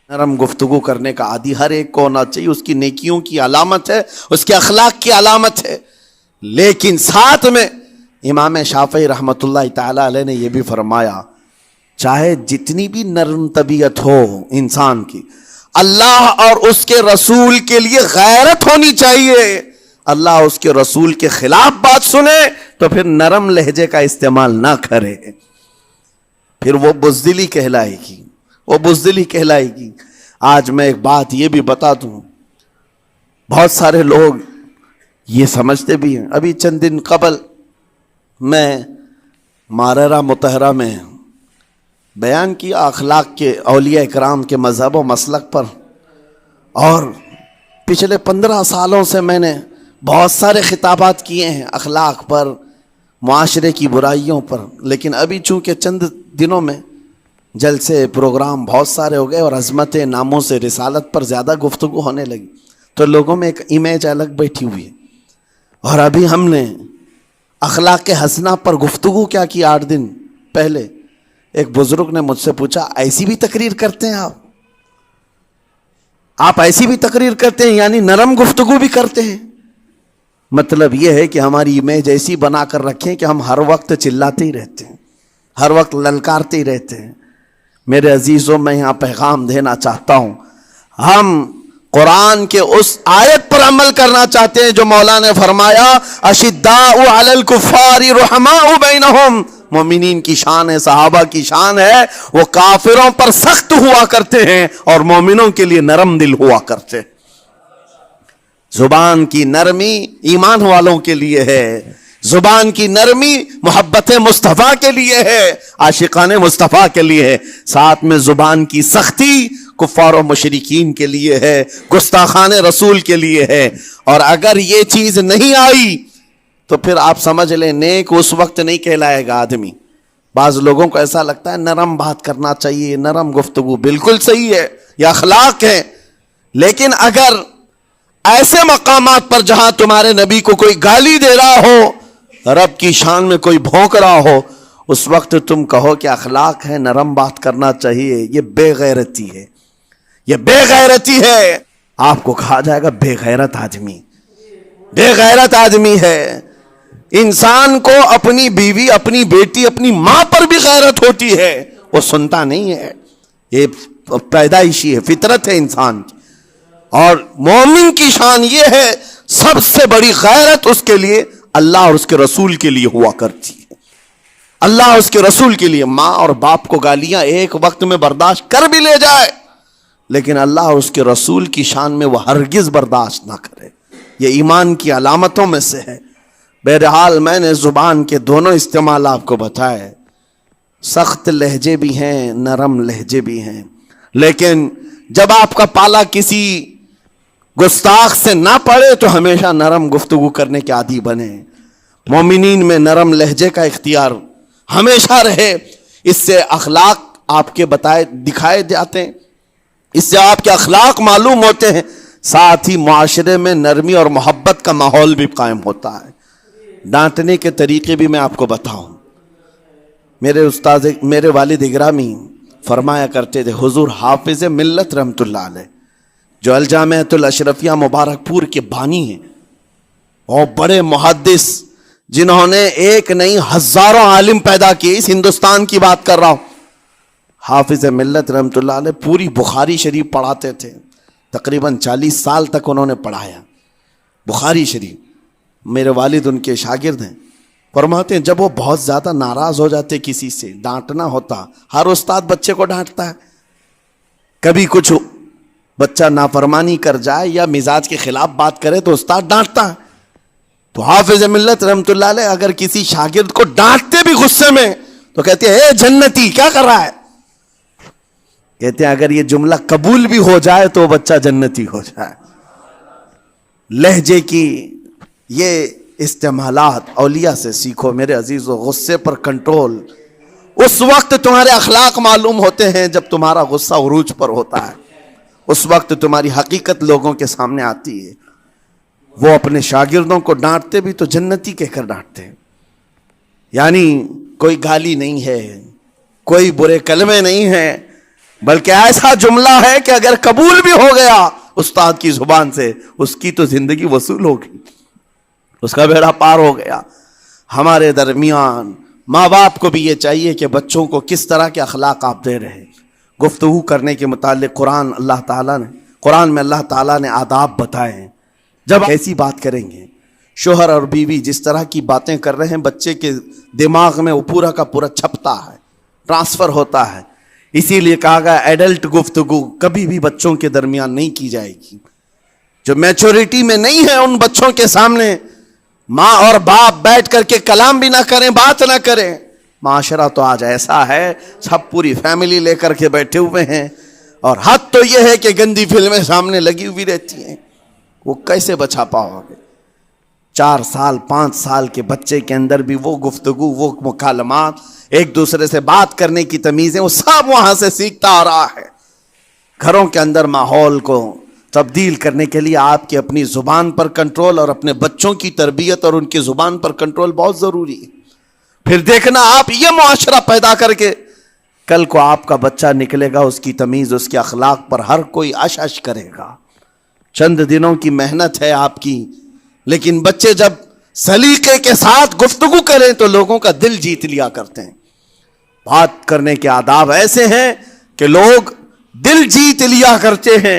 نرم گفتگو کرنے کا عادی ہر ایک کو ہونا چاہیے، اس کی نیکیوں کی علامت ہے، اس کے اخلاق کی علامت ہے۔ لیکن ساتھ میں امام شافعی رحمۃ اللہ تعالی علیہ نے یہ بھی فرمایا، چاہے جتنی بھی نرم طبیعت ہو انسان کی، اللہ اور اس کے رسول کے لیے غیرت ہونی چاہیے۔ اللہ اس کے رسول کے خلاف بات سنے تو پھر نرم لہجے کا استعمال نہ کرے، پھر وہ بزدلی کہلائے گی، وہ بزدلی کہلائے گی۔ آج میں ایک بات یہ بھی بتا دوں، بہت سارے لوگ یہ سمجھتے بھی ہیں۔ ابھی چند دن قبل میں ماررہ مطہرہ میں بیان کیا اخلاق کے، اولیاء کرام کے مذہب و مسلک پر، اور پچھلے 15 سالوں سے میں نے بہت سارے خطابات کیے ہیں اخلاق پر، معاشرے کی برائیوں پر، لیکن ابھی چونکہ چند دنوں میں جلسے پروگرام بہت سارے ہو گئے اور عظمت ناموں سے رسالت پر زیادہ گفتگو ہونے لگی، تو لوگوں میں ایک امیج الگ بیٹھی ہوئی ہے۔ اور ابھی ہم نے اخلاق حسنہ پر گفتگو کیا کی 8 دن پہلے، ایک بزرگ نے مجھ سے پوچھا، ایسی بھی تقریر کرتے ہیں آپ ایسی بھی تقریر کرتے ہیں، یعنی نرم گفتگو بھی کرتے ہیں؟ مطلب یہ ہے کہ ہماری امیج ایسی بنا کر رکھیں کہ ہم ہر وقت چلاتے ہی رہتے ہیں، ہر وقت للکارتے ہی رہتے ہیں۔ میرے عزیزوں، میں یہاں پیغام دینا چاہتا ہوں، ہم قرآن کے اس آیت پر عمل کرنا چاہتے ہیں جو مولا نے فرمایا، اشداء علی الکفار رحماء بینہم۔ مومنین کی شان ہے، صحابہ کی شان ہے، وہ کافروں پر سخت ہوا کرتے ہیں اور مومنوں کے لیے نرم دل ہوا کرتے ہیں۔ زبان کی نرمی ایمان والوں کے لیے ہے، زبان کی نرمی محبت مصطفیٰ کے لیے ہے، عاشقان مصطفیٰ کے لیے ہے، ساتھ میں زبان کی سختی کفار و مشرکین کے لیے ہے، گستاخان رسول کے لیے ہے۔ اور اگر یہ چیز نہیں آئی تو پھر آپ سمجھ لیں نیک اس وقت نہیں کہلائے گا آدمی۔ بعض لوگوں کو ایسا لگتا ہے نرم بات کرنا چاہیے، نرم گفتگو، بالکل صحیح ہے، یہ اخلاق ہے، لیکن اگر ایسے مقامات پر جہاں تمہارے نبی کو کوئی گالی دے رہا ہو، رب کی شان میں کوئی بھونک رہا ہو، اس وقت تم کہو کہ اخلاق ہے، نرم بات کرنا چاہیے، یہ بے غیرتی ہے، یہ بے غیرتی ہے۔ آپ کو کہا جائے گا بے غیرت آدمی، بے غیرت آدمی ہے۔ انسان کو اپنی بیوی، اپنی بیٹی، اپنی ماں پر بھی غیرت ہوتی ہے، وہ سنتا نہیں ہے، یہ پیدائشی ہے، فطرت ہے انسان کی۔ اور مومن کی شان یہ ہے، سب سے بڑی غیرت اس کے لیے اللہ اور اس کے رسول کے لیے ہوا کرتی ہے۔ اللہ اور اس کے رسول کے لیے ماں اور باپ کو گالیاں ایک وقت میں برداشت کر بھی لے جائے، لیکن اللہ اور اس کے رسول کی شان میں وہ ہرگز برداشت نہ کرے۔ یہ ایمان کی علامتوں میں سے ہے۔ بہرحال میں نے زبان کے دونوں استعمال آپ کو بتائے، سخت لہجے بھی ہیں، نرم لہجے بھی ہیں، لیکن جب آپ کا پالا کسی گستاخ سے نہ پڑے تو ہمیشہ نرم گفتگو کرنے کے عادی بنے۔ مومنین میں نرم لہجے کا اختیار ہمیشہ رہے، اس سے اخلاق آپ کے بتائے دکھائے جاتے ہیں، اس سے آپ کے اخلاق معلوم ہوتے ہیں، ساتھ ہی معاشرے میں نرمی اور محبت کا ماحول بھی قائم ہوتا ہے۔ ڈانٹنے کے طریقے بھی میں آپ کو بتاؤں، میرے والد اگرامی فرمایا کرتے تھے، حضور حافظ ملت رحمت اللہ علیہ جو الجامعۃ الاشرفیہ مبارک پور کے بانی ہیں، اور بڑے محدث جنہوں نے ایک نہیں ہزاروں عالم پیدا کیے، اس ہندوستان کی بات کر رہا ہوں۔ حافظ ملت رحمت اللہ علیہ پوری بخاری شریف پڑھاتے تھے، تقریباً 40 سال تک انہوں نے پڑھایا بخاری شریف۔ میرے والد ان کے شاگرد ہیں، فرماتے ہیں جب وہ بہت زیادہ ناراض ہو جاتے کسی سے، ڈانٹنا ہوتا، ہر استاد بچے کو ڈانٹتا ہے، کبھی کچھ بچہ نافرمانی کر جائے یا مزاج کے خلاف بات کرے تو استاد ڈانٹتا ہے، تو حافظ ملت رحمت اللہ علیہ اگر کسی شاگرد کو ڈانٹتے بھی غصے میں تو کہتے ہیں اے جنتی کیا کر رہا ہے، کہتے ہیں اگر یہ جملہ قبول بھی ہو جائے تو بچہ جنتی ہو جائے۔ لہجے کی یہ استعمالات اولیاء سے سیکھو میرے عزیزو۔ غصے پر کنٹرول اس وقت تمہارے اخلاق معلوم ہوتے ہیں جب تمہارا غصہ عروج پر ہوتا ہے، اس وقت تمہاری حقیقت لوگوں کے سامنے آتی ہے۔ وہ اپنے شاگردوں کو ڈانٹتے بھی تو جنتی کہہ کر ڈانٹتے ہیں، یعنی کوئی گالی نہیں ہے، کوئی برے کلمے نہیں ہیں، بلکہ ایسا جملہ ہے کہ اگر قبول بھی ہو گیا استاد کی زبان سے، اس کی تو زندگی وصول ہوگی، اس کا بیڑا پار ہو گیا۔ ہمارے درمیان ماں باپ کو بھی یہ چاہیے کہ بچوں کو کس طرح کے اخلاق آپ دے رہے ہیں۔ گفتگو کرنے کے متعلق قرآن میں اللہ تعالیٰ نے آداب بتائے ہیں۔ جب ایسی بات کریں گے، شوہر اور بیوی جس طرح کی باتیں کر رہے ہیں بچے کے دماغ میں وہ پورا کا پورا چھپتا ہے، ٹرانسفر ہوتا ہے۔ اسی لیے کہا گیا ایڈلٹ گفتگو کبھی بھی بچوں کے درمیان نہیں کی جائے گی۔ جو میچورٹی میں نہیں ہے ان بچوں کے سامنے ماں اور باپ بیٹھ کر کے کلام بھی نہ کریں، بات نہ کریں۔ معاشرہ تو آج ایسا ہے، سب پوری فیملی لے کر کے بیٹھے ہوئے ہیں، اور حد تو یہ ہے کہ گندی فلمیں سامنے لگی ہوئی رہتی ہیں۔ وہ کیسے بچا پاؤ گے؟ 4 سال 5 سال کے بچے کے اندر بھی وہ گفتگو، وہ مکالمات، ایک دوسرے سے بات کرنے کی تمیزیں، وہ سب وہاں سے سیکھتا آ رہا ہے۔ گھروں کے اندر ماحول کو تبدیل کرنے کے لیے آپ کی اپنی زبان پر کنٹرول اور اپنے بچوں کی تربیت اور ان کی زبان پر کنٹرول بہت ضروری ہے۔ پھر دیکھنا آپ یہ معاشرہ پیدا کر کے کل کو آپ کا بچہ نکلے گا، اس کی تمیز، اس کے اخلاق پر ہر کوئی اش اش کرے گا۔ چند دنوں کی محنت ہے آپ کی، لیکن بچے جب سلیقے کے ساتھ گفتگو کریں تو لوگوں کا دل جیت لیا کرتے ہیں۔ بات کرنے کے آداب ایسے ہیں کہ لوگ دل جیت لیا کرتے ہیں۔